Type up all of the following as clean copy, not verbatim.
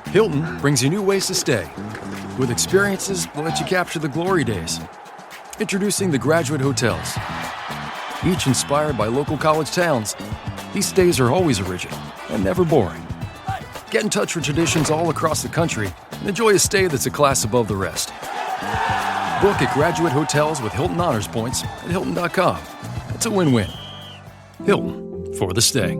Hilton brings you new ways to stay. With experiences that let you capture the glory days. Introducing the Graduate Hotels. Each inspired by local college towns, these stays are always original and never boring. Get in touch with traditions all across the country and enjoy a stay that's a class above the rest. Book at Graduate Hotels with Hilton Honors Points at Hilton.com. It's a win-win. Hilton, for the stay.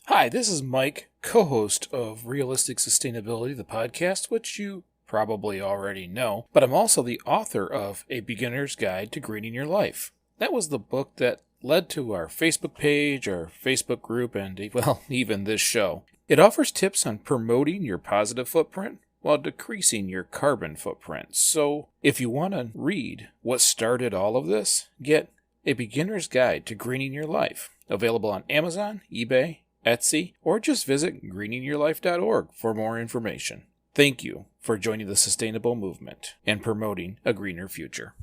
Hi, this is Mike, co-host of Realistic Sustainability, the podcast, which you probably already know, but I'm also the author of A Beginner's Guide to Greening Your Life. That was the book that led to our Facebook page, our Facebook group, and, well, even this show. It offers tips on promoting your positive footprint while decreasing your carbon footprint. So, if you want to read what started all of this, get A Beginner's Guide to Greening Your Life, available on Amazon, eBay, Etsy, or just visit greeningyourlife.org for more information. Thank you for joining the sustainable movement and promoting a greener future.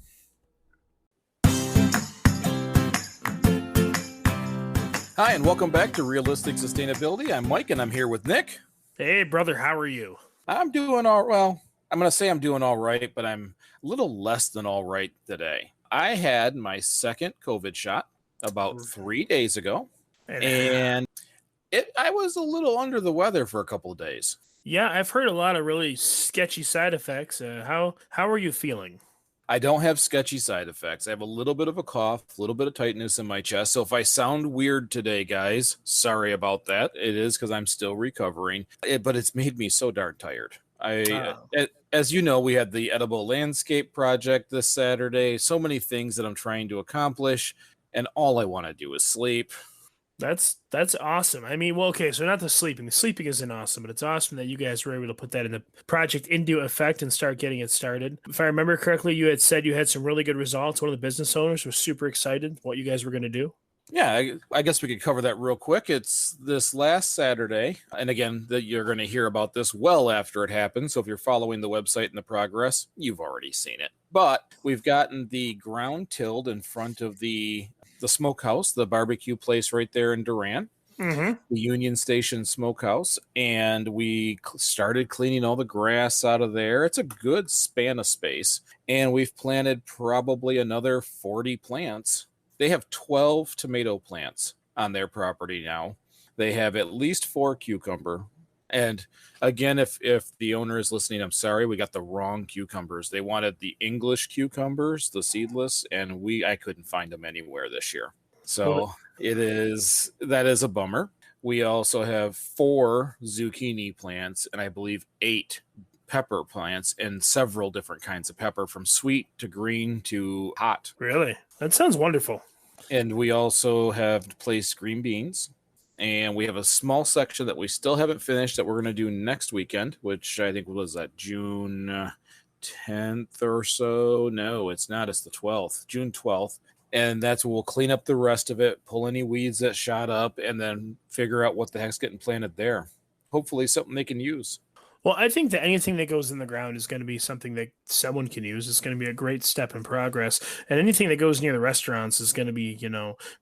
Hi, and welcome back to Realistic Sustainability. I'm Mike, and I'm here with Nick. Hey, brother, how are you? I'm doing all well. I'm going to say I'm doing all right, but I'm a little less than all right today. I had my second COVID shot about 3 days ago, and I was a little under the weather for a couple of days. Yeah, I've heard a lot of really sketchy side effects. How are you feeling? I don't have sketchy side effects. I have a little bit of a cough, a little bit of tightness in my chest. So if I sound weird today, guys, sorry about that. It is because I'm still recovering, but it's made me so darn tired. As you know, we had the Edible Landscape Project this Saturday. So many things that I'm trying to accomplish, and all I want to do is sleep. That's awesome. I mean, well, okay, so not the sleeping. The sleeping isn't awesome, but it's awesome that you guys were able to put that in the project into effect and start getting it started. If I remember correctly, you had said you had some really good results. One of the business owners was super excited what you guys were going to do. Yeah, I guess we could cover that real quick. It's this last Saturday, and again, you're going to hear about this well after it happens. So if you're following the website and the progress, you've already seen it. But we've gotten the ground tilled in front of the smokehouse, the barbecue place right there in Durant, the Union Station Smokehouse, and we started cleaning all the grass out of there. It's a good span of space, and we've planted probably another 40 plants. They have 12 tomato plants on their property now. They have at least 4 cucumber. And again, if the owner is listening, I'm sorry, we got the wrong cucumbers. They wanted the English cucumbers, the seedless, and I couldn't find them anywhere this year. So that is a bummer. We also have 4 zucchini plants and I believe 8 pepper plants and several different kinds of pepper, from sweet to green to hot. Really? That sounds wonderful. And we also have placed green beans. And we have a small section that we still haven't finished that we're going to do next weekend, which I think was that June 10th or so. No, it's not. It's the 12th, June 12th. And that's where we'll clean up the rest of it, pull any weeds that shot up, and then figure out what the heck's getting planted there. Hopefully something they can use. Well, I think that anything that goes in the ground is going to be something that someone can use. It's going to be a great step in progress. And anything that goes near the restaurants is going to be,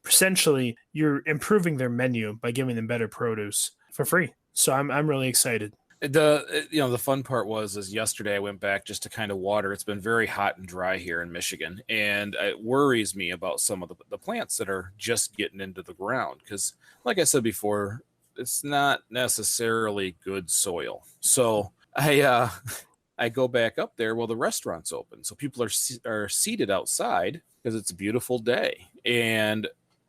essentially you're improving their menu by giving them better produce for free. So I'm really excited. The fun part is yesterday I went back just to kind of water. It's been very hot and dry here in Michigan, and it worries me about some of the plants that are just getting into the ground. Because like I said before, it's not necessarily good soil. So I go back up there. Well, the restaurant's open, so people are seated outside because it's a beautiful day, and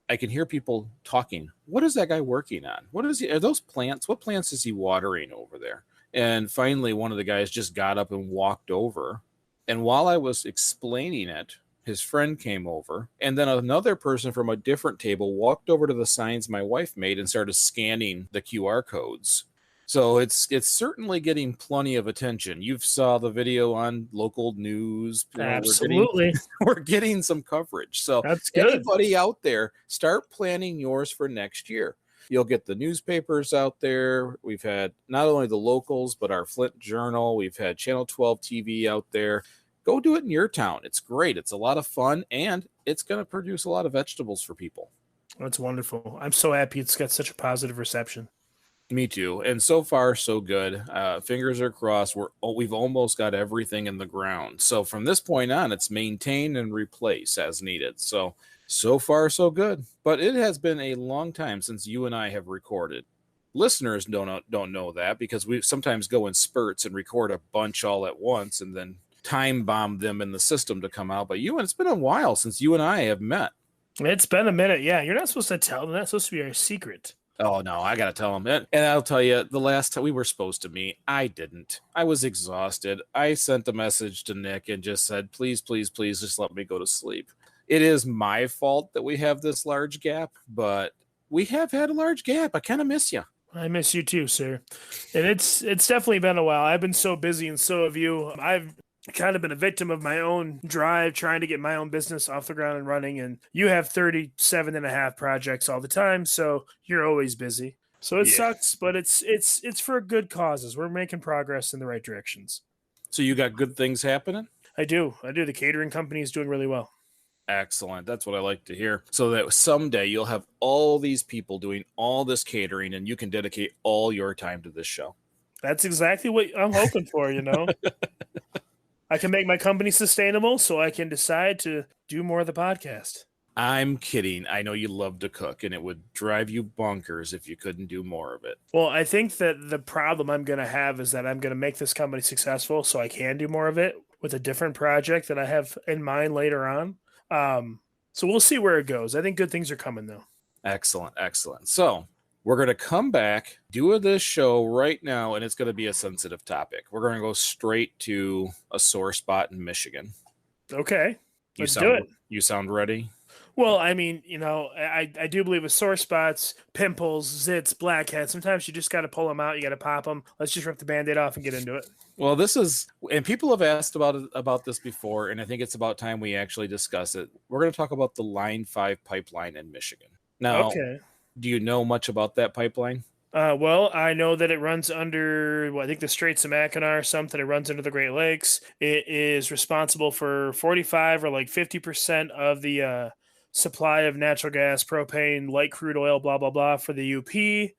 I can hear people talking. What is that guy working on? Are those plants? What plants is he watering over there? And finally, one of the guys just got up and walked over, and while I was explaining it, his friend came over, and then another person from a different table walked over to the signs my wife made and started scanning the QR codes. So it's certainly getting plenty of attention. You saw the video on local news. Absolutely. We're getting some coverage. So that's good. Anybody out there, start planning yours for next year. You'll get the newspapers out there. We've had not only the locals, but our Flint Journal. We've had Channel 12 TV out there. Go do it in your town. It's great. It's a lot of fun, and it's going to produce a lot of vegetables for people. That's wonderful. I'm so happy it's got such a positive reception. Me too. And so far, so good. Fingers are crossed. We've almost got everything in the ground. So from this point on, it's maintain and replace as needed. So far, so good. But it has been a long time since you and I have recorded. Listeners don't know that because we sometimes go in spurts and record a bunch all at once and then time bomb them in the system to come out. But it's been a while since you and I have met. It's been a minute. Yeah, you're not supposed to tell them. That's supposed to be our secret. Oh, no, I got to tell them. And I'll tell you, the last time we were supposed to meet, I didn't. I was exhausted. I sent a message to Nick and just said, please, please, please just let me go to sleep. It is my fault that we have this large gap, but we have had a large gap. I kind of miss you. I miss you too, sir. And it's definitely been a while. I've been so busy, and so have you. I've kind of been a victim of my own drive, trying to get my own business off the ground and running. And you have 37 and a half projects all the time, so you're always busy. So it sucks, but it's for good causes. We're making progress in the right directions. So you got good things happening? I do. The catering company is doing really well. Excellent. That's what I like to hear. So that someday you'll have all these people doing all this catering and you can dedicate all your time to this show. That's exactly what I'm hoping for, I can make my company sustainable so I can decide to do more of the podcast. I'm kidding. I know you love to cook and it would drive you bonkers if you couldn't do more of it. Well, I think that the problem I'm going to have is that I'm going to make this company successful so I can do more of it with a different project that I have in mind later on. So we'll see where it goes. I think good things are coming, though. Excellent. So we're going to come back, do this show right now, and it's going to be a sensitive topic. We're going to go straight to a sore spot in Michigan. Okay. Let's do it. You sound ready? Well, I mean, I do believe with sore spots, pimples, zits, blackheads, sometimes you just got to pull them out. You got to pop them. Let's just rip the Band-Aid off and get into it. Well, and people have asked about this before, and I think it's about time we actually discuss it. We're going to talk about the Line 5 pipeline in Michigan. Now, okay. Do you know much about that pipeline? Well, I know that it runs under, I think the Straits of Mackinac or something. It runs under the Great Lakes. It is responsible for 45 or like 50% of the supply of natural gas, propane, light crude oil, blah, blah, blah for the UP.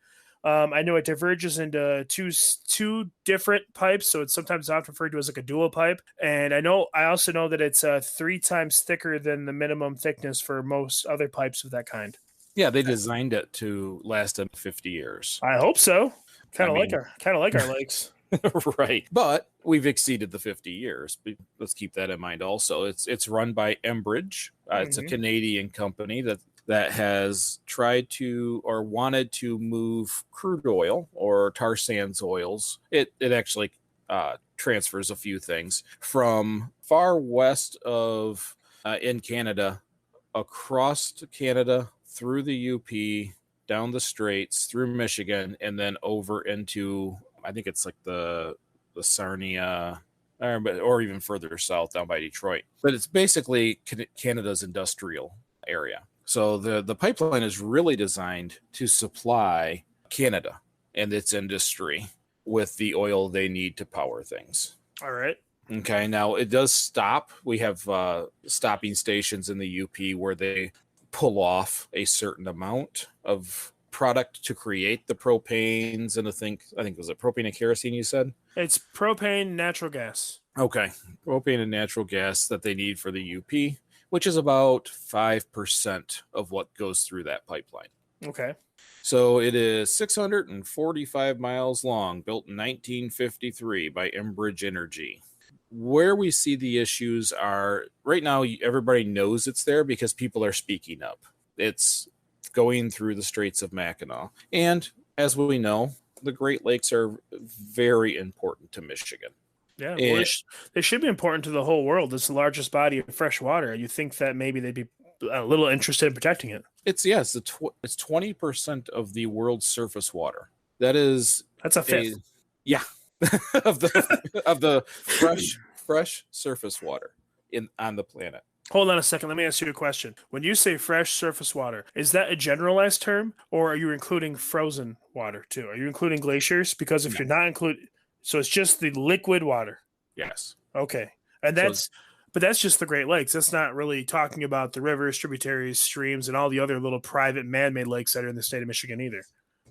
I know it diverges into two different pipes, so it's sometimes often referred to as like a dual pipe. And I also know that it's 3 times thicker than the minimum thickness for most other pipes of that kind. Yeah, they designed it to last them 50 years. I hope so. Kind of like our lakes. Right. But we've exceeded the 50 years. Let's keep that in mind also. It's run by Enbridge. It's a Canadian company that has tried to or wanted to move crude oil or tar sands oils. It actually transfers a few things from far west of in Canada across to Canada through the UP, down the Straits, through Michigan, and then over into, I think it's like the Sarnia, or even further south down by Detroit. But it's basically Canada's industrial area. So the pipeline is really designed to supply Canada and its industry with the oil they need to power things. All right. Okay, now it does stop. We have stopping stations in the UP where they pull off a certain amount of product to create the propanes, and I think was it propane and kerosene you said? It's propane, natural gas. Okay, propane and natural gas that they need for the UP, which is about 5% of what goes through that pipeline. Okay. So it is 645 miles long, built in 1953 by Enbridge Energy. Where we see the issues are right now, everybody knows it's there because people are speaking up. It's going through the Straits of Mackinac. And as we know, the Great Lakes are very important to Michigan. Yeah, well, they should be important to the whole world. It's the largest body of fresh water. You think that maybe they'd be a little interested in protecting it. It's 20% of the world's surface water. That's a fifth. of the fresh surface water on the planet. Hold on a second. Let me ask you a question. When you say fresh surface water, is that a generalized term, or are you including frozen water too? Are you including glaciers? Because if you're not including, so it's just the liquid water. Yes. Okay, and but that's just the Great Lakes. That's not really talking about the rivers, tributaries, streams, and all the other little private man-made lakes that are in the state of Michigan either.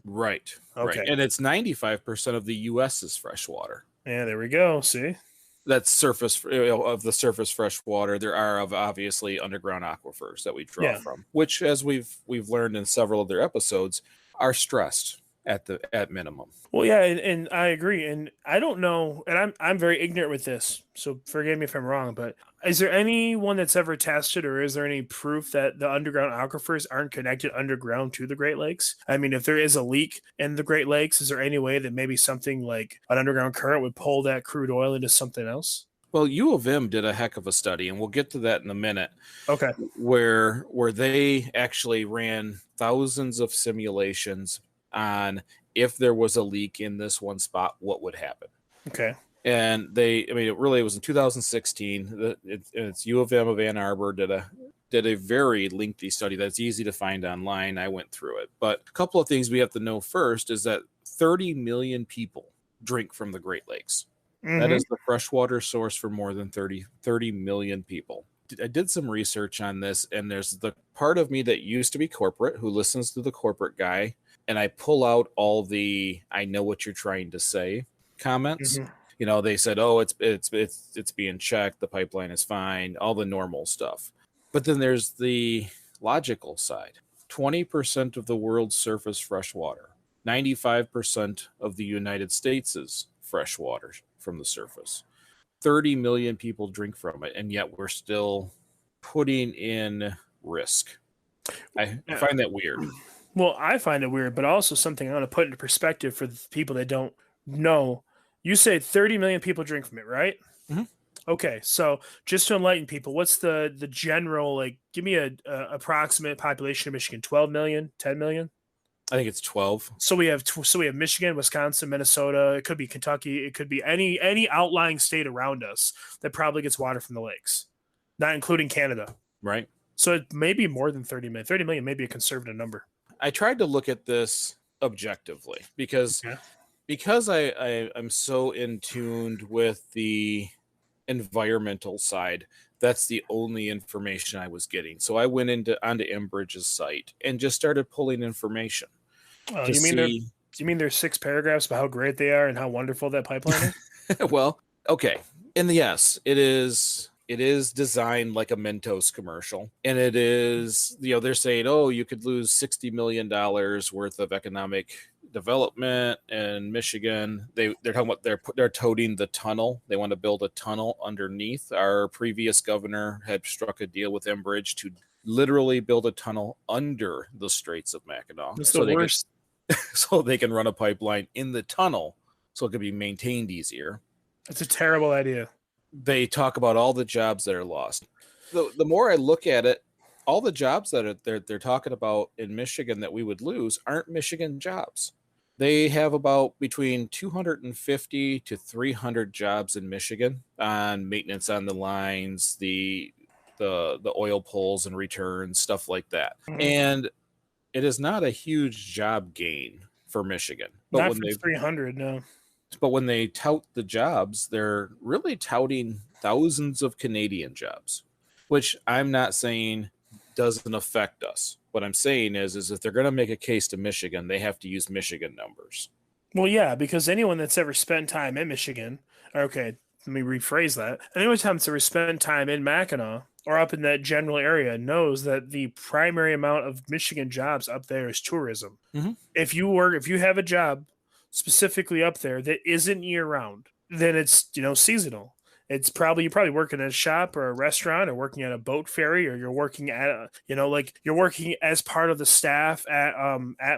Right. Okay. Right. And it's 95% of the U.S.'s freshwater. Yeah, there we go. See? That's surface of the surface fresh water. There are obviously underground aquifers that we draw from, which, as we've learned in several of their episodes, are stressed at minimum. Well, yeah, and I agree, and I don't know, and I'm very ignorant with this, so forgive me if I'm wrong, but is there anyone that's ever tested, or is there any proof that the underground aquifers aren't connected underground to the Great Lakes? I mean, if there is a leak in the Great Lakes, is there any way that maybe something like an underground current would pull that crude oil into something else? Well, U of M did a heck of a study, and we'll get to that in a minute. Okay. Where they actually ran thousands of simulations on if there was a leak in this one spot, what would happen. Okay. And it was in 2016. It's U of M of Ann Arbor did a very lengthy study that's easy to find online. I went through it. But a couple of things we have to know first is that 30 million people drink from the Great Lakes. Mm-hmm. That is the freshwater source for more than 30 million people. I did some research on this, and there's the part of me that used to be corporate who listens to the corporate guy, and I pull out all the "I know what you're trying to say" comments. Mm-hmm. They said, "Oh, it's being checked. The pipeline is fine. All the normal stuff." But then there's the logical side. 20% of the world's surface freshwater, 95% of the United States' freshwater from the surface. 30 million people drink from it, and yet we're still putting in risk. I find that weird. Well, I find it weird, but also something I want to put into perspective for the people that don't know. You say 30 million people drink from it, right? Mm-hmm. Okay, so just to enlighten people, what's the general, give me a approximate population of Michigan? 12 million, 10 million? I think it's 12. So we have Michigan, Wisconsin, Minnesota. It could be Kentucky. It could be any outlying state around us that probably gets water from the lakes, not including Canada. Right. So it may be more than 30 million. 30 million may be a conservative number. I tried to look at this objectively because I'm so in tuned with the environmental side. That's the only information I was getting. So I went onto Enbridge's site and just started pulling information. You mean there's 6 paragraphs about how great they are and how wonderful that pipeline is? Well, okay. And yes, it is designed like a Mentos commercial. And it is, they're saying, oh, you could lose $60 million worth of economic development in Michigan. They're talking about they're toting the tunnel. They want to build a tunnel underneath. Our previous governor had struck a deal with Enbridge to literally build a tunnel under the Straits of Mackinac. It's the worst. So they can run a pipeline in the tunnel so it can be maintained easier. It's a terrible idea. They talk about all the jobs that are lost. The more I look at it, all the jobs that they're talking about in Michigan that we would lose aren't Michigan jobs. They have about between 250 to 300 jobs in Michigan on maintenance on the lines, the oil pulls and returns, stuff like that. Mm-hmm. And it is not a huge job gain for Michigan. But not for 300, no. But when they tout the jobs, they're really touting thousands of Canadian jobs, which I'm not saying doesn't affect us. What I'm saying is if they're going to make a case to Michigan, they have to use Michigan numbers. Well, yeah, because anyone that's ever spent time in Michigan, okay, let me rephrase that. Anyone that's ever spent time in Mackinac or up in that general area knows that the primary amount of Michigan jobs up there is tourism. Mm-hmm. If you have a job specifically up there that isn't year round, then it's, seasonal. It's you're probably working at a shop or a restaurant or working at a boat ferry, or you're working at you're working as part of the staff at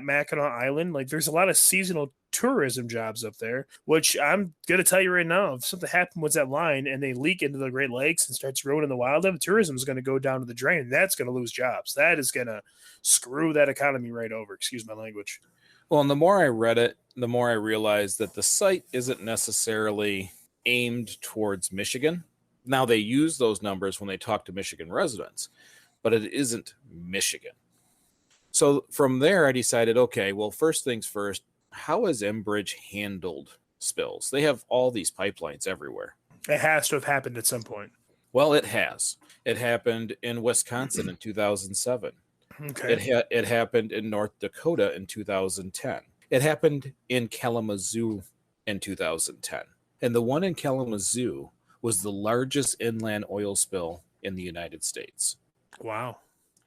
Mackinac Island. Like, there's a lot of seasonal tourism jobs up there, which I'm going to tell you right now, if something happened with that line and they leak into the Great Lakes and starts ruining the wildlife, tourism is going to go down to the drain. That's going to lose jobs. That is going to screw that economy right over. Excuse my language. Well, and the more I read it, the more I realized that the site isn't necessarily aimed towards Michigan. Now, they use those numbers when they talk to Michigan residents, but it isn't Michigan. So from there, I decided, okay, well, first things first, how has Enbridge handled spills? They have all these pipelines everywhere. It has to have happened at some point. Well, it has. It happened in Wisconsin in 2007. Okay. It happened in North Dakota in 2010. It happened in Kalamazoo in 2010. And the one in Kalamazoo was the largest inland oil spill in the United States. Wow.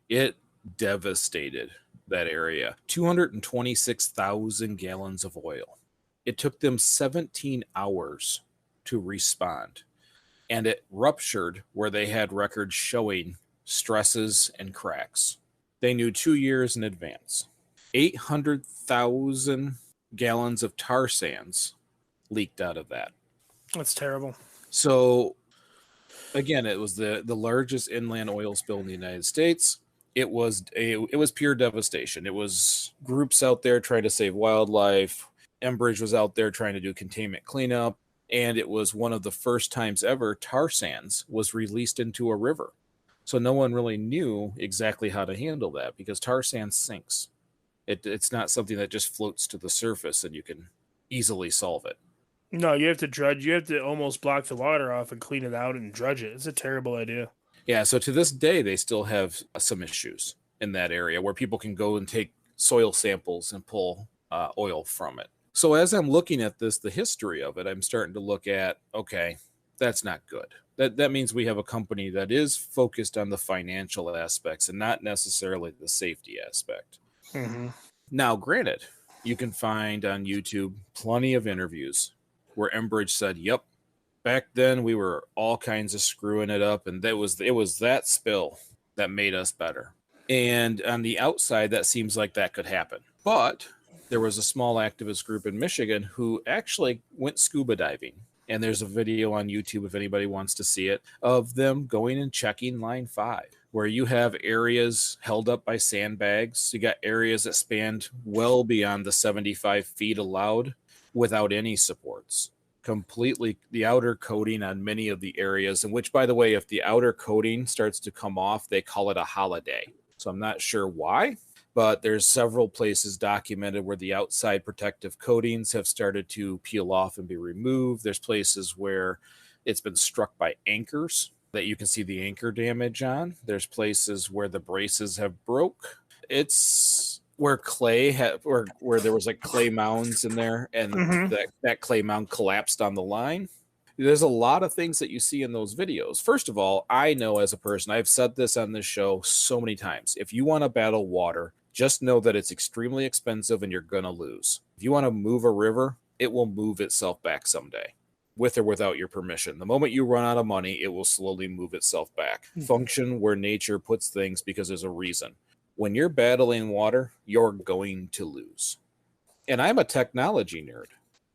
It devastated that area. 226,000 gallons of oil. It took them 17 hours to respond. And it ruptured where they had records showing stresses and cracks. They knew 2 years in advance. 800,000 gallons of tar sands leaked out of that. That's terrible. So, again, it was the largest inland oil spill in the United States. It was pure devastation. It was groups out there trying to save wildlife. Enbridge was out there trying to do containment cleanup. And it was one of the first times ever tar sands was released into a river. So no one really knew exactly how to handle that because tar sand sinks. It's not something that just floats to the surface and you can easily solve it. No, you have to dredge. You have to almost block the water off and clean it out and dredge it. It's a terrible idea. Yeah, so to this day, they still have some issues in that area where people can go and take soil samples and pull oil from it. So as I'm looking at this, the history of it, I'm starting to look at, okay, that's not good. That means we have a company that is focused on the financial aspects and not necessarily the safety aspect. Mm-hmm. Now, granted, you can find on YouTube plenty of interviews where Enbridge said, yep, back then we were all kinds of screwing it up, and it was that spill that made us better. And on the outside, that seems like that could happen. But there was a small activist group in Michigan who actually went scuba diving. And there's a video on YouTube, if anybody wants to see it, of them going and checking Line 5, where you have areas held up by sandbags. You got areas that spanned well beyond the 75 feet allowed without any supports. Completely the outer coating on many of the areas, in which, by the way, if the outer coating starts to come off, they call it a holiday. So I'm not sure why, but there's several places documented where the outside protective coatings have started to peel off and be removed. There's places where it's been struck by anchors that you can see the anchor damage on. There's places where the braces have broke. It's where where there was like clay mounds in there, and that clay mound collapsed on the line. There's a lot of things that you see in those videos. First of all, I know as a person, I've said this on this show so many times, if you want to battle water, just know that it's extremely expensive and you're going to lose. If you want to move a river, it will move itself back someday, with or without your permission. The moment you run out of money, it will slowly move itself back. Function where nature puts things because there's a reason. When you're battling water, you're going to lose. And I'm a technology nerd.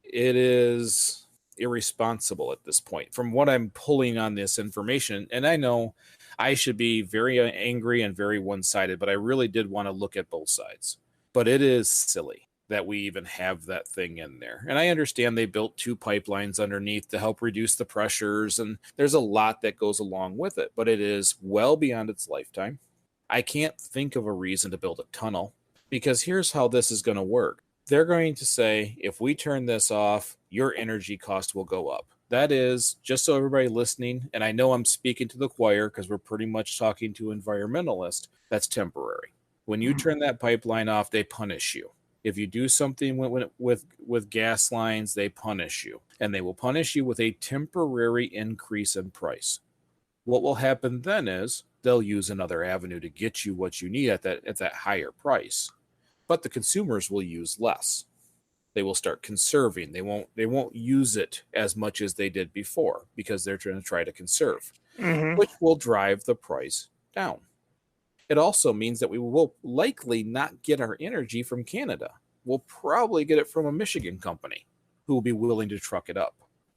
It is irresponsible at this point from what I'm pulling on this information. And I know I should be very angry and very one-sided, but I really did want to look at both sides. But it is silly that we even have that thing in there. And I understand they built 2 pipelines underneath to help reduce the pressures, and there's a lot that goes along with it, but it is well beyond its lifetime. I can't think of a reason to build a tunnel, because here's how this is going to work. They're going to say, if we turn this off, your energy cost will go up. That is, just so everybody listening, and I know I'm speaking to the choir because we're pretty much talking to environmentalists, that's temporary. When you turn that pipeline off, they punish you. If you do something with gas lines, they punish you. And they will punish you with a temporary increase in price. What will happen then is they'll use another avenue to get you what you need at that higher price. But the consumers will use less. They will start conserving. They won't use it as much as they did before because they're going to try to conserve, which will drive the price down. It also means that we will likely not get our energy from Canada. We'll probably get it from a Michigan company who will be willing to truck it up.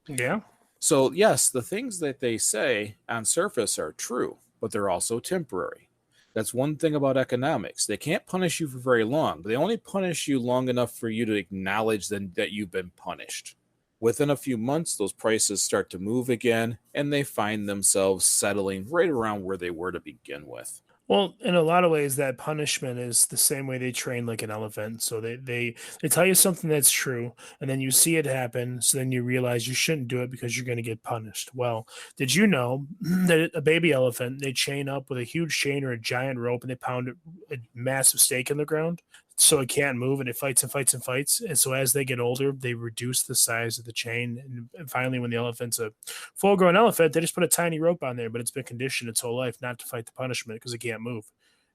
Yeah. So yes, the things that they say on surface are true, but they're also temporary. That's one thing about economics. They can't punish you for very long, but they only punish you long enough for you to acknowledge that you've been punished. Within a few months, those prices start to move again, and they find themselves settling right around where they were to begin with. Well, in a lot of ways, that punishment is the same way they train like an elephant. So they tell you something that's true, and then you see it happen. So then you realize you shouldn't do it because you're going to get punished. Well, did you know that a baby elephant, they chain up with a huge chain or a giant rope, and they pound a massive stake in the ground? so it can't move, and it fights and fights and fights. And so as they get older, they reduce the size of the chain. And finally, when the elephant's a full-grown elephant, they just put a tiny rope on there, but it's been conditioned its whole life not to fight the punishment because it can't move.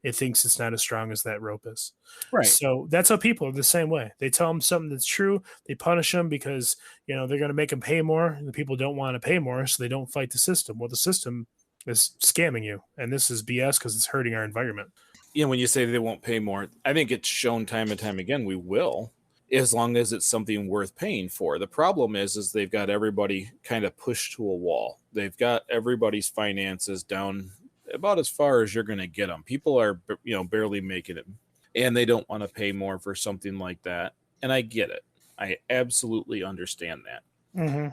It thinks it's not as strong as that rope is. Right. So that's how people are the same way. They tell them something that's true. They punish them because, they're going to make them pay more. And the people don't want to pay more, so they don't fight the system. Well, the system is scamming you. And this is BS because it's hurting our environment. When you say they won't pay more, I think it's shown time and time again we will, as long as it's something worth paying for. The problem is they've got everybody kind of pushed to a wall. They've got everybody's finances down about as far as you're going to get them. People are, barely making it, and they don't want to pay more for something like that. And I get it. I absolutely understand that. Mm-hmm.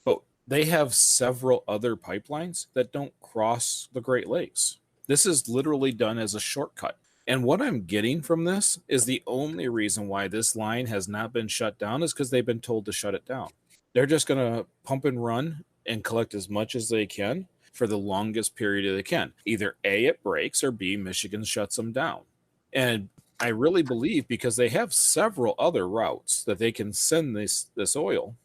But they have several other pipelines that don't cross the Great Lakes. This is literally done as a shortcut. And what I'm getting from this is the only reason why this line has not been shut down is because they've been told to shut it down. They're just going to pump and run and collect as much as they can for the longest period they can. Either A, it breaks, or B, Michigan shuts them down. And I really believe, because they have several other routes that they can send this oil,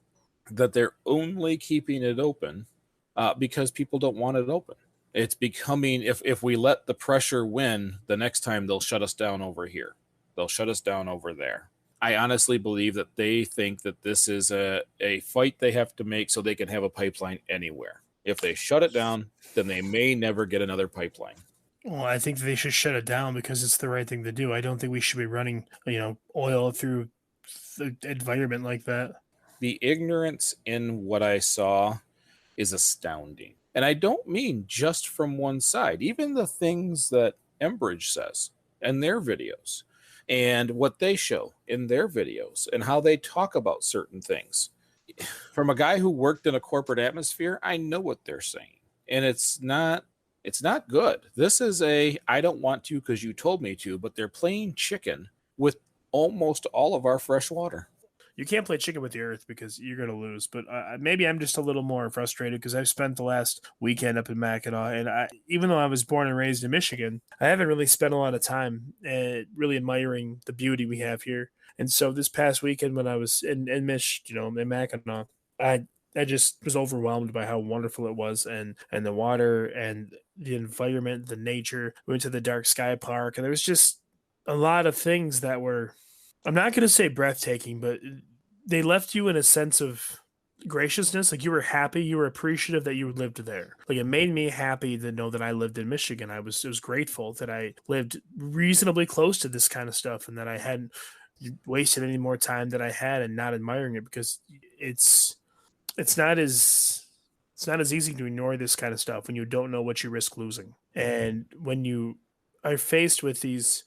that they're only keeping it open because people don't want it open. It's becoming, if we let the pressure win, the next time they'll shut us down over here. They'll shut us down over there. I honestly believe that they think that this is a fight they have to make so they can have a pipeline anywhere. If they shut it down, then they may never get another pipeline. Well, I think they should shut it down because it's the right thing to do. I don't think we should be running, oil through the environment like that. The ignorance in what I saw is astounding. And I don't mean just from one side. Even the things that Enbridge says in their videos and what they show in their videos and how they talk about certain things. From a guy who worked in a corporate atmosphere, I know what they're saying. And it's not good. This is I don't want to because you told me to, but they're playing chicken with almost all of our fresh water. You can't play chicken with the earth because you're going to lose. But maybe I'm just a little more frustrated because I've spent the last weekend up in Mackinac. And even though I was born and raised in Michigan, I haven't really spent a lot of time really admiring the beauty we have here. And so this past weekend when I was in Mackinac, I just was overwhelmed by how wonderful it was and the water and the environment, the nature. We went to the Dark Sky Park, and there was just a lot of things that were, I'm not going to say breathtaking, but they left you in a sense of graciousness. Like you were happy, you were appreciative that you lived there. Like it made me happy to know that I lived in Michigan. It was grateful that I lived reasonably close to this kind of stuff and that I hadn't wasted any more time that I had and not admiring it, because it's not as easy to ignore this kind of stuff when you don't know what you risk losing. And when you are faced with these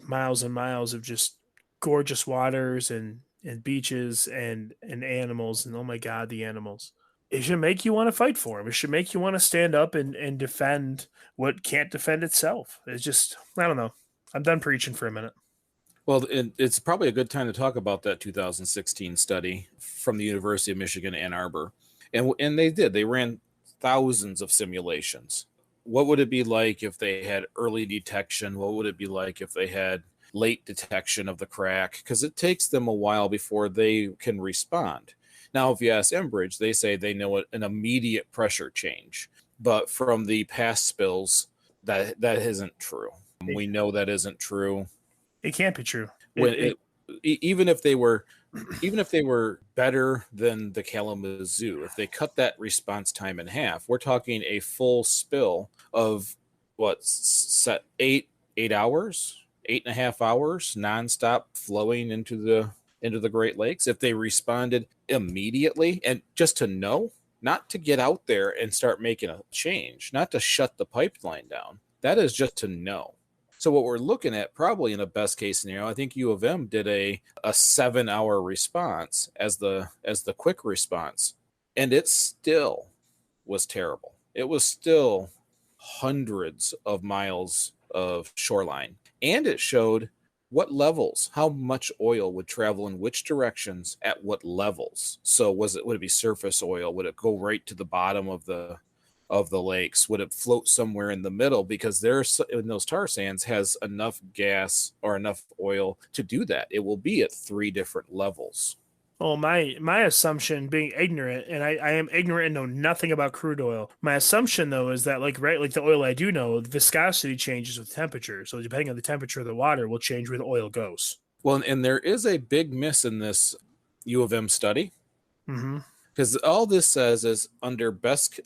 miles and miles of just gorgeous waters and beaches and animals, and oh my God, the animals. It should make you want to fight for them. It should make you want to stand up and defend what can't defend itself. It's just, I don't know. I'm done preaching for a minute. Well, it's probably a good time to talk about that 2016 study from the University of Michigan, Ann Arbor. And they ran thousands of simulations. What would it be like if they had early detection? What would it be like if they had late detection of the crack? Because it takes them a while before they can respond. Now, if you ask Enbridge, they say they know an immediate pressure change. But from the past spills, that isn't true. We know that isn't true. It can't be true. Even if they were better than the Kalamazoo, if they cut that response time in half, we're talking a full spill of 8 hours, 8.5 hours, nonstop flowing into the Great Lakes. If they responded immediately, and just to know, not to get out there and start making a change, not to shut the pipeline down, that is just to know. So what we're looking at, probably in a best case scenario, I think U of M did a 7-hour response as the quick response, and it still was terrible. It was still hundreds of miles of shoreline, and it showed what levels, how much oil would travel in which directions at what levels. So would it be surface oil? Would it go right to the bottom of the of the lakes? Would it float somewhere in the middle? Because there's in those tar sands has enough gas or enough oil to do that. It will be at 3 different levels. Well, my assumption, being ignorant, and I am ignorant and know nothing about crude oil. My assumption, though, is that like the oil I do know, the viscosity changes with temperature. So depending on the temperature of the water, will change where the oil goes. Well, and there is a big miss in this U of M study, Mm-hmm. because all this says is under best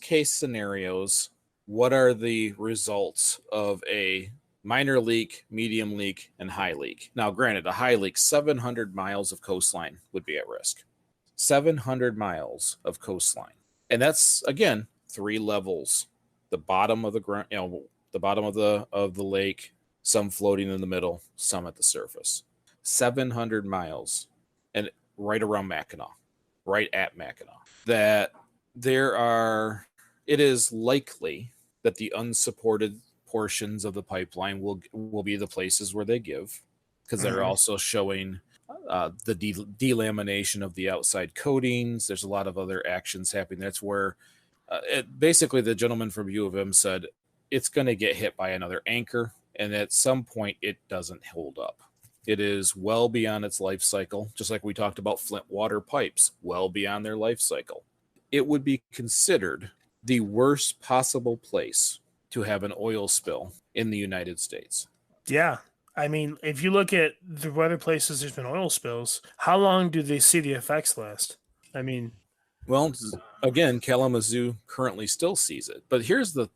case scenarios, what are the results of a minor leak, medium leak, and high leak? Now, granted, a high leak, 700 miles of coastline would be at risk. 700 miles of coastline. And that's, again, 3 levels. The bottom of the ground, the bottom of the lake, some floating in the middle, some at the surface. 700 miles, and right around Mackinac, right at Mackinac. That it is likely that the unsupported portions of the pipeline will be the places where they give, because they're also showing the delamination of the outside coatings. There's a lot of other actions happening. That's where basically the gentleman from U of M said it's going to get hit by another anchor, and at some point it doesn't hold up. It is well beyond its life cycle, just like we talked about Flint water pipes, well beyond their life cycle. It would be considered the worst possible place to have an oil spill in the United States. Yeah. I mean, if you look at the other places there's been oil spills, how long do they see the effects last? I mean, well, again, Kalamazoo currently still sees it. But here's the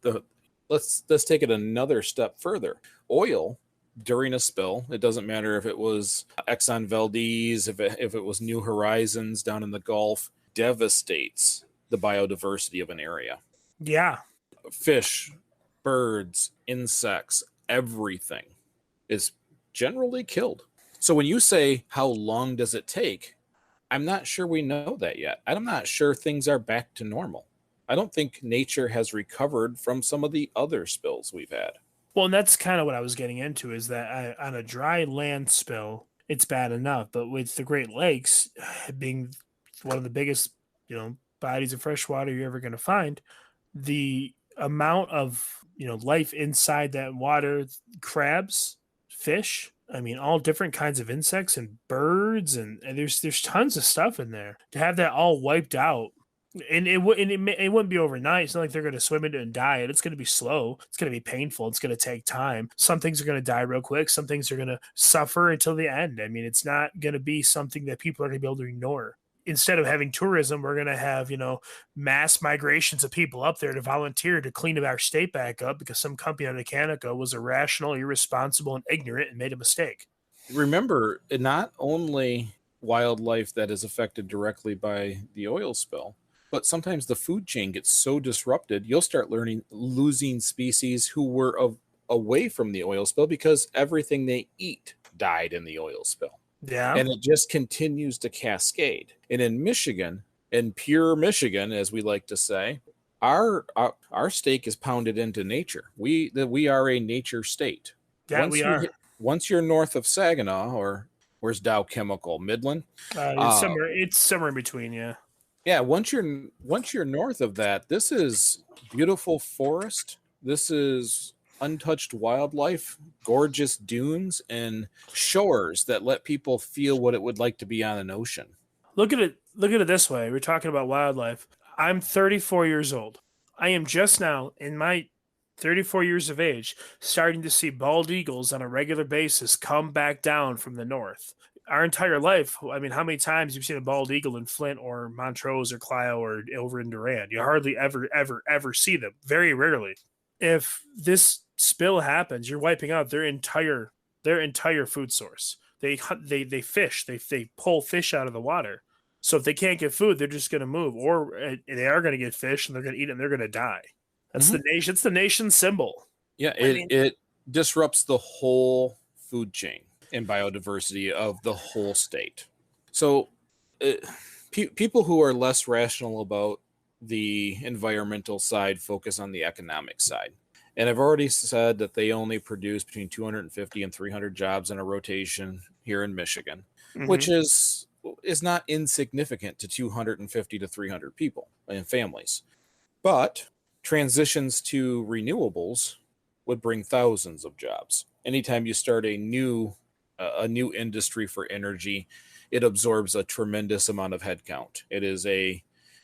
let's take it another step further. Oil during a spill, it doesn't matter if it was Exxon Valdez, if it was New Horizons down in the Gulf, devastates the biodiversity of an area. Yeah. Fish, birds, insects, everything is generally killed. So when you say how long does it take, I'm not sure we know that yet. I'm not sure things are back to normal. I don't think nature has recovered from some of the other spills we've had. Well, and that's kind of what I was getting into, is that on a dry land spill, it's bad enough. But with the Great Lakes being one of the biggest, bodies of fresh water you're ever going to find, the amount of, life inside that water, crabs, fish, I mean, all different kinds of insects and birds, and there's tons of stuff in there. To have that all wiped out, and it wouldn't be overnight. It's not like they're going to swim into it and die. It's going to be slow. It's going to be painful. It's going to take time. Some things are going to die real quick. Some things are going to suffer until the end. I mean, it's not going to be something that people are going to be able to ignore. Instead of having tourism, we're going to have, mass migrations of people up there to volunteer to clean our state back up because some company on Mackinac was irrational, irresponsible, and ignorant and made a mistake. Remember, not only wildlife that is affected directly by the oil spill, but sometimes the food chain gets so disrupted, you'll start losing species who were away from the oil spill because everything they eat died in the oil spill. Yeah. And it just continues to cascade. And in Michigan, in pure Michigan, as we like to say, our stake is pounded into nature. We are a nature state. Yeah, we are. Once you're north of Saginaw, or where's Dow Chemical? Midland? It's somewhere in between, yeah. Yeah, once you're north of that, this is beautiful forest. This is untouched wildlife, gorgeous dunes, and shores that let people feel what it would like to be on an ocean. Look at it this way. We're talking about wildlife. I'm 34 years old. I am just now, in my 34 years of age, starting to see bald eagles on a regular basis come back down from the north. Our entire life, I mean, how many times you've seen a bald eagle in Flint or Montrose or Clio or over in Durand? You hardly ever see them. Very rarely. If this spill happens, you're wiping out their entire food source. They fish. They pull fish out of the water. So if they can't get food, they're just going to move, or they are going to get fish and they're going to eat it and they're going to die. That's the nation. It's the nation's symbol. Yeah, it disrupts the whole food chain and biodiversity of the whole state. So people who are less rational about the environmental side focus on the economic side. And I've already said that they only produce between 250 and 300 jobs in a rotation here in Michigan, which is not insignificant to 250 to 300 people and families. But transitions to renewables would bring thousands of jobs. Anytime you start a new industry for energy, it absorbs a tremendous amount of headcount. It is a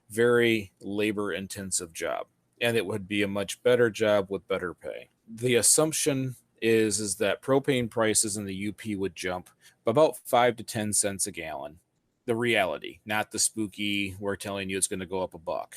very labor intensive job, and it would be a much better job with better pay. The assumption is that propane prices in the UP would jump about 5 to 10 cents a gallon. The reality, not the spooky, we're telling you it's going to go up $1,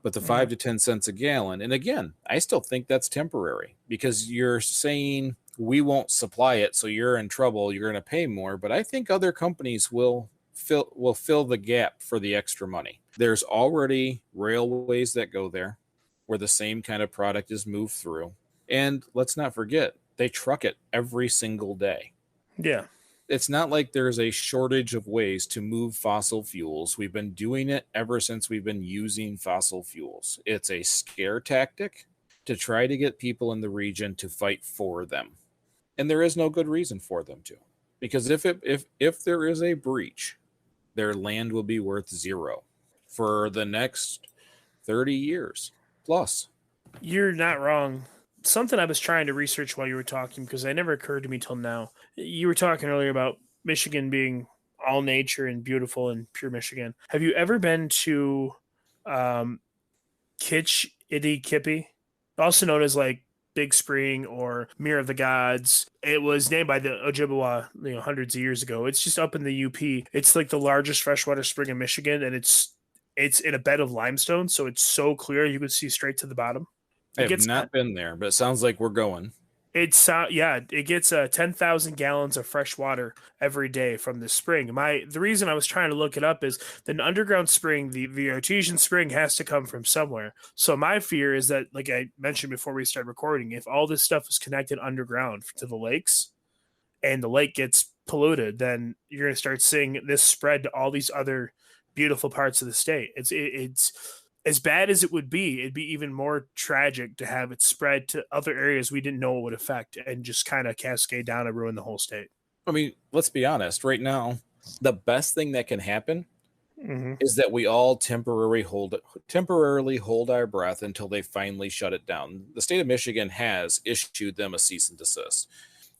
but the 5 to 10 cents a gallon. And again, I still think that's temporary, because you're saying we won't supply it, so you're in trouble, you're going to pay more. But I think other companies will fill the gap for the extra money. There's already railways that go there where the same kind of product is moved through. And let's not forget, they truck it every single day. Yeah. It's not like there's a shortage of ways to move fossil fuels. We've been doing it ever since we've been using fossil fuels. It's a scare tactic to try to get people in the region to fight for them. And there is no good reason for them to. Because if there is a breach, their land will be worth zero for the next 30 years plus. You're not wrong. Something I was trying to research while you were talking, because it never occurred to me till now. You were talking earlier about Michigan being all nature and beautiful and pure Michigan. Have you ever been to Kitsch Itty Kippy, also known as like Big Spring or Mirror of the Gods? It was named by the Ojibwa, hundreds of years ago. It's just up in the UP. It's like the largest freshwater spring in Michigan, and it's in a bed of limestone, so it's so clear you can see straight to the bottom. I have not been there, but it sounds like we're going. It gets 10,000 gallons of fresh water every day from the spring. The reason I was trying to look it up is the underground spring, the artesian spring, has to come from somewhere. So my fear is that, like I mentioned before we started recording, if all this stuff is connected underground to the lakes, and the lake gets polluted, then you're going to start seeing this spread to all these other beautiful parts of the state. It's as bad as it would be, it'd be even more tragic to have it spread to other areas we didn't know it would affect, and just kind of cascade down and ruin the whole state. I mean, let's be honest. Right now, the best thing that can happen is that we all temporarily hold our breath until they finally shut it down. The state of Michigan has issued them a cease and desist.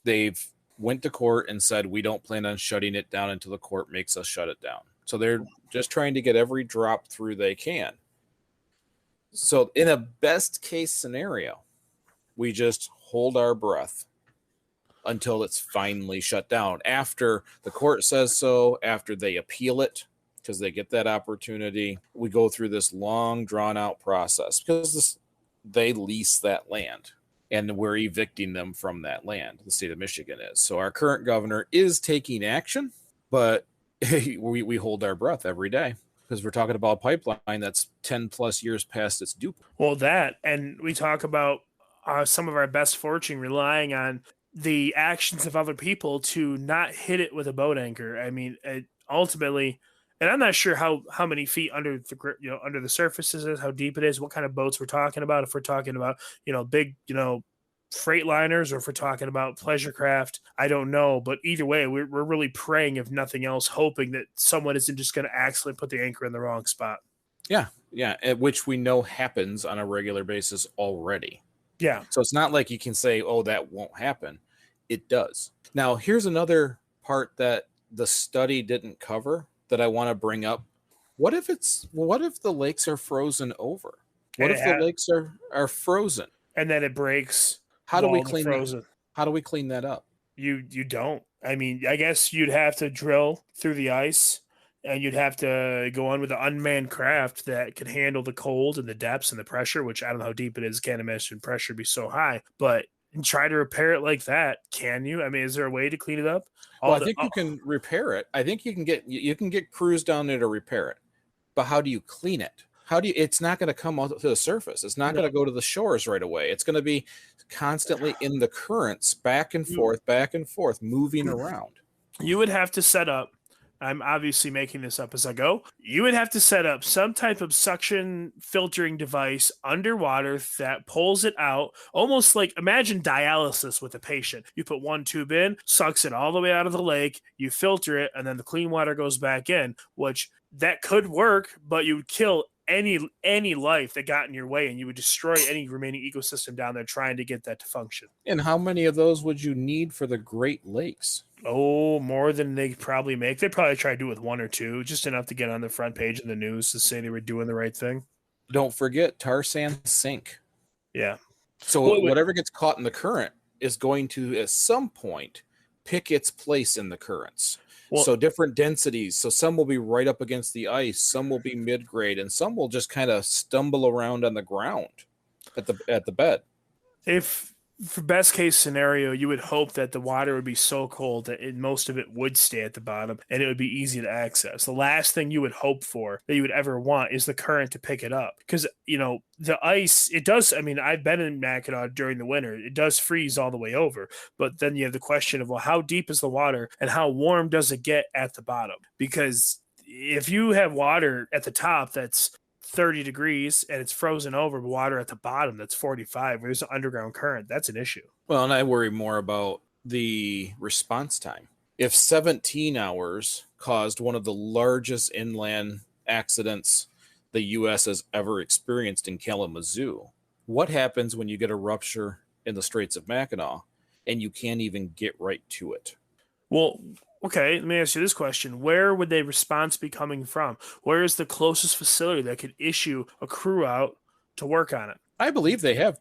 They've went to court and said, we don't plan on shutting it down until the court makes us shut it down. So they're just trying to get every drop through they can. So in a best case scenario, we just hold our breath until it's finally shut down. After the court says so, after they appeal it, because they get that opportunity, we go through this long, drawn-out process, because they lease that land, and we're evicting them from that land. The state of Michigan is. So our current governor is taking action, but we hold our breath every day, because we're talking about a pipeline that's 10 plus years past its due. Well, that, and we talk about some of our best fortune relying on the actions of other people to not hit it with a boat anchor. I mean, ultimately, and I'm not sure how many feet under the surface is it, how deep it is, what kind of boats we're talking about. If we're talking about, big, freight liners, or if we're talking about pleasure craft, I don't know. But either way, we're really praying, if nothing else, hoping that someone isn't just going to accidentally put the anchor in the wrong spot. Yeah, which we know happens on a regular basis already. Yeah. So it's not like you can say, oh, that won't happen. It does. Now, here's another part that the study didn't cover that I want to bring up. What if the lakes are frozen over? What if the lakes are frozen? And then it breaks. How do we clean that? How do we clean that up? You don't. I mean, I guess you'd have to drill through the ice, and you'd have to go on with an unmanned craft that could handle the cold and the depths and the pressure, which I don't know how deep it is. Can't imagine pressure be so high, but try to repair it like that. Can you? I mean, is there a way to clean it up? I think you can repair it. I think you can get crews down there to repair it. But how do you clean it? It's not going to come out to the surface. It's not going to go to the shores right away. It's going to be constantly in the currents, back and forth, moving around. You would have to set up, I'm obviously making this up as I go, you would have to set up some type of suction filtering device underwater that pulls it out, almost like, imagine dialysis with a patient. You put one tube in, sucks it all the way out of the lake, you filter it, and then the clean water goes back in, which that could work, but you would kill any life that got in your way, and you would destroy any remaining ecosystem down there trying to get that to function. And how many of those would you need for the Great Lakes? Oh, more than they probably make. They'd probably try to do with one or two, just enough to get on the front page of the news to say they were doing the right thing. Don't forget, tar sands sink. Yeah. So whatever gets caught in the current is going to, at some point, pick its place in the currents. Well, so different densities. So some will be right up against the ice, some will be mid-grade, and some will just kind of stumble around on the ground at the bed. If for best case scenario, you would hope that the water would be so cold that most of it would stay at the bottom and it would be easy to access. The last thing you would hope for that you would ever want is the current to pick it up. Because, the ice, it does, I've been in Mackinac during the winter. It does freeze all the way over. But then you have the question of, well, how deep is the water and how warm does it get at the bottom? Because if you have water at the top that's 30 degrees and it's frozen over, but water at the bottom that's 45, where there's an underground current, that's an issue. Well, and I worry more about the response time. If 17 hours caused one of the largest inland accidents the U.S. has ever experienced in Kalamazoo, what happens when you get a rupture in the Straits of Mackinac and you can't even get right to it? Well, okay, let me ask you this question. Where would the response be coming from? Where is the closest facility that could issue a crew out to work on it? I believe they have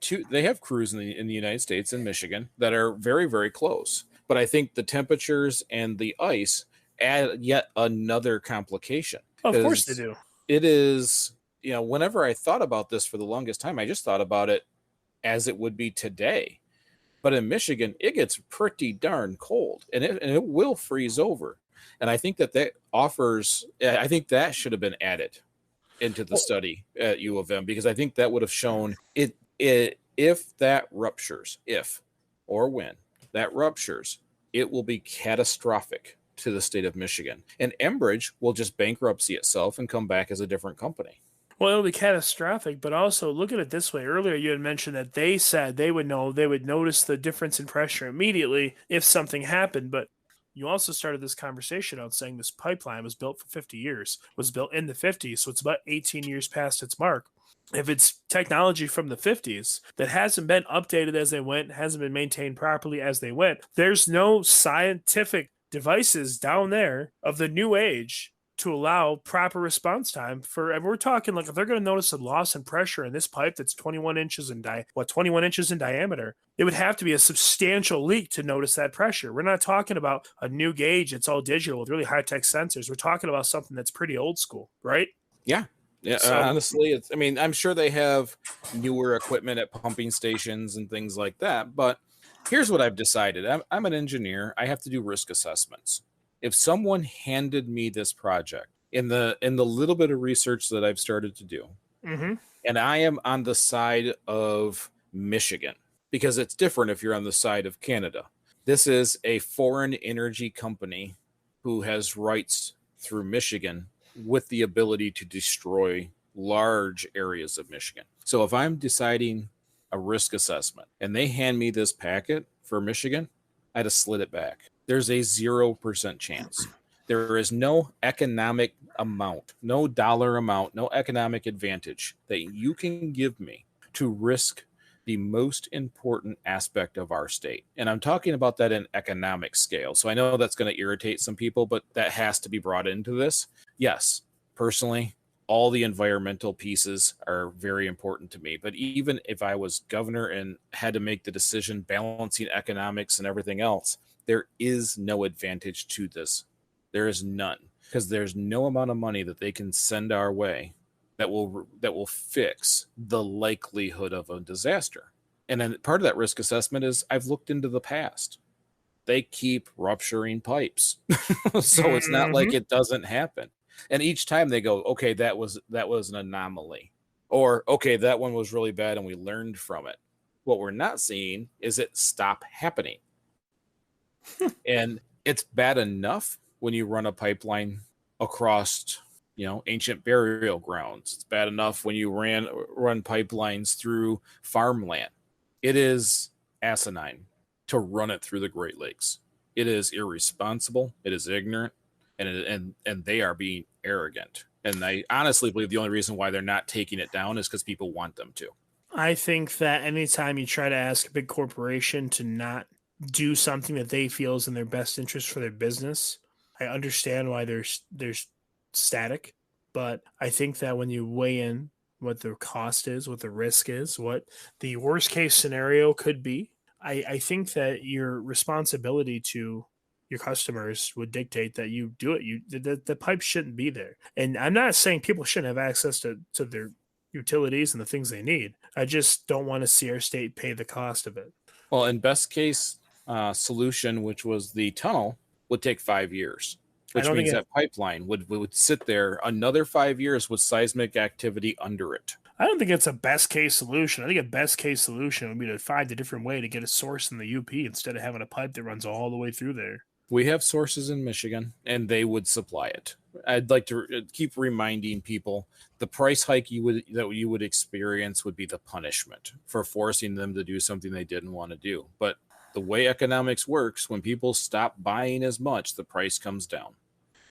crews in the United States and Michigan that are very, very close. But I think the temperatures and the ice add yet another complication. Of course they do. It is, whenever I thought about this for the longest time, I just thought about it as it would be today. But in Michigan, it gets pretty darn cold, and it will freeze over. And I think that should have been added into the study at U of M, because I think that would have shown it if that ruptures, if or when that ruptures, it will be catastrophic to the state of Michigan. And Enbridge will just bankruptcy itself and come back as a different company. Well, it'll be catastrophic, but also look at it this way. Earlier, you had mentioned that they said they would notice the difference in pressure immediately if something happened. But you also started this conversation out saying this pipeline was built for 50 years, was built in the 50s. So it's about 18 years past its mark. If it's technology from the 50s that hasn't been updated as they went, hasn't been maintained properly as they went, there's no scientific devices down there of the new age to allow proper response time and we're talking like if they're going to notice a loss in pressure in this pipe that's 21 inches in diameter, it would have to be a substantial leak to notice that pressure. We're not talking about a new gauge. It's all digital with really high tech sensors. We're talking about something that's pretty old school, right? Yeah. Yeah. So, honestly, I'm sure they have newer equipment at pumping stations and things like that, but here's what I've decided. I'm an engineer. I have to do risk assessments. If someone handed me this project in the little bit of research that I've started to do, and I am on the side of Michigan, because it's different if you're on the side of Canada. This is a foreign energy company who has rights through Michigan with the ability to destroy large areas of Michigan. So if I'm deciding a risk assessment and they hand me this packet for Michigan, I'd have slid it back. There's a 0% chance. There is no economic amount, no dollar amount, no economic advantage that you can give me to risk the most important aspect of our state. And I'm talking about that in economic scale. So I know that's going to irritate some people, but that has to be brought into this. Yes, personally, all the environmental pieces are very important to me. But even if I was governor and had to make the decision balancing economics and everything else, there is no advantage to this. There is none, because there's no amount of money that they can send our way that will fix the likelihood of a disaster. And then part of that risk assessment is I've looked into the past. They keep rupturing pipes. So it's not like it doesn't happen. And each time they go, okay, that was an anomaly. Or, okay, that one was really bad and we learned from it. What we're not seeing is it stop happening. And it's bad enough when you run a pipeline across, ancient burial grounds. It's bad enough when you run pipelines through farmland. It is asinine to run it through the Great Lakes. It is irresponsible. It is ignorant, and they are being arrogant. And I honestly believe the only reason why they're not taking it down is because people want them to. I think that anytime you try to ask a big corporation to not do something that they feel is in their best interest for their business, I understand why they're static. But I think that when you weigh in what the cost is, what the risk is, what the worst case scenario could be, I think that your responsibility to your customers would dictate that you do it. The pipe shouldn't be there. And I'm not saying people shouldn't have access to their utilities and the things they need. I just don't want to see our state pay the cost of it. Well, in best case solution, which was the tunnel, would take 5 years, which means that pipeline would sit there another 5 years with seismic activity under it. I don't think it's a best case solution. I think a best case solution would be to find a different way to get a source in the UP instead of having a pipe that runs all the way through there. We have sources in Michigan, and they would supply it. I'd like to keep reminding people the price hike that you would experience would be the punishment for forcing them to do something they didn't want to do. But the way economics works, when people stop buying as much, the price comes down,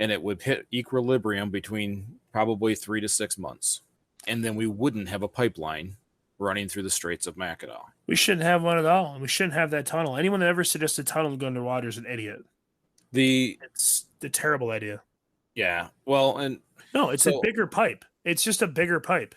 and it would hit equilibrium between probably 3 to 6 months. And then we wouldn't have a pipeline running through the Straits of Mackinac. We shouldn't have one at all, and we shouldn't have that tunnel. Anyone that ever suggests a tunnel to go underwater is an idiot. It's a terrible idea. Yeah. Well, and no, it's a bigger pipe. It's just a bigger pipe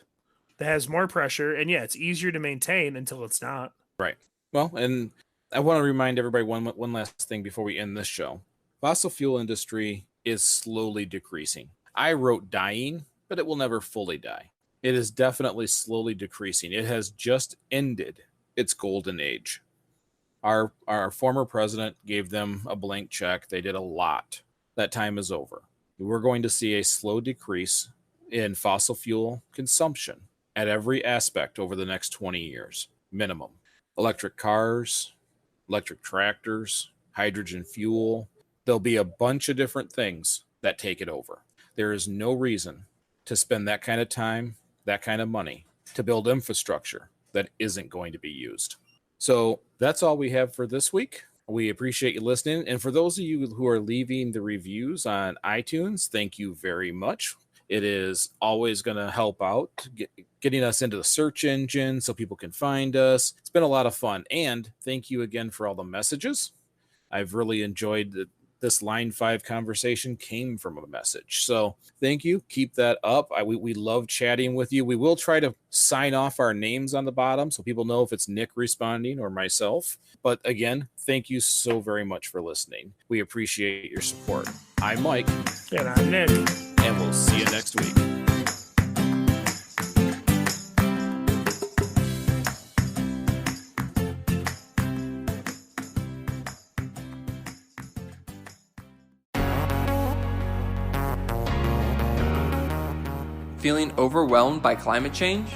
that has more pressure, and yeah, it's easier to maintain until it's not. Right. Well, and I want to remind everybody one last thing before we end this show. Fossil fuel industry is slowly decreasing. I wrote dying, but it will never fully die. It is definitely slowly decreasing. It has just ended its golden age. Our former president gave them a blank check. They did a lot. That time is over. We're going to see a slow decrease in fossil fuel consumption at every aspect over the next 20 years, minimum. Electric cars, electric tractors, hydrogen fuel. There'll be a bunch of different things that take it over. There is no reason to spend that kind of time, that kind of money to build infrastructure that isn't going to be used. So that's all we have for this week. We appreciate you listening. And for those of you who are leaving the reviews on iTunes, thank you very much. It is always going to help out getting us into the search engine so people can find us. It's been a lot of fun. And thank you again for all the messages. I've really enjoyed this Line 5 conversation came from a message. So thank you. Keep that up. We love chatting with you. We will try to sign off our names on the bottom so people know if it's Nick responding or myself. But again, thank you so very much for listening. We appreciate your support. I'm Mike. And I'm Nick. And we'll see you next week. Feeling overwhelmed by climate change?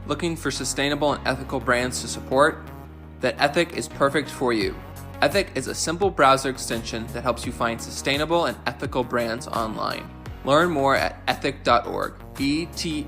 Looking for sustainable and ethical brands to support? Then Ethic is perfect for you. Ethic is a simple browser extension that helps you find sustainable and ethical brands online. Learn more at ethyk.org, ethyk.org.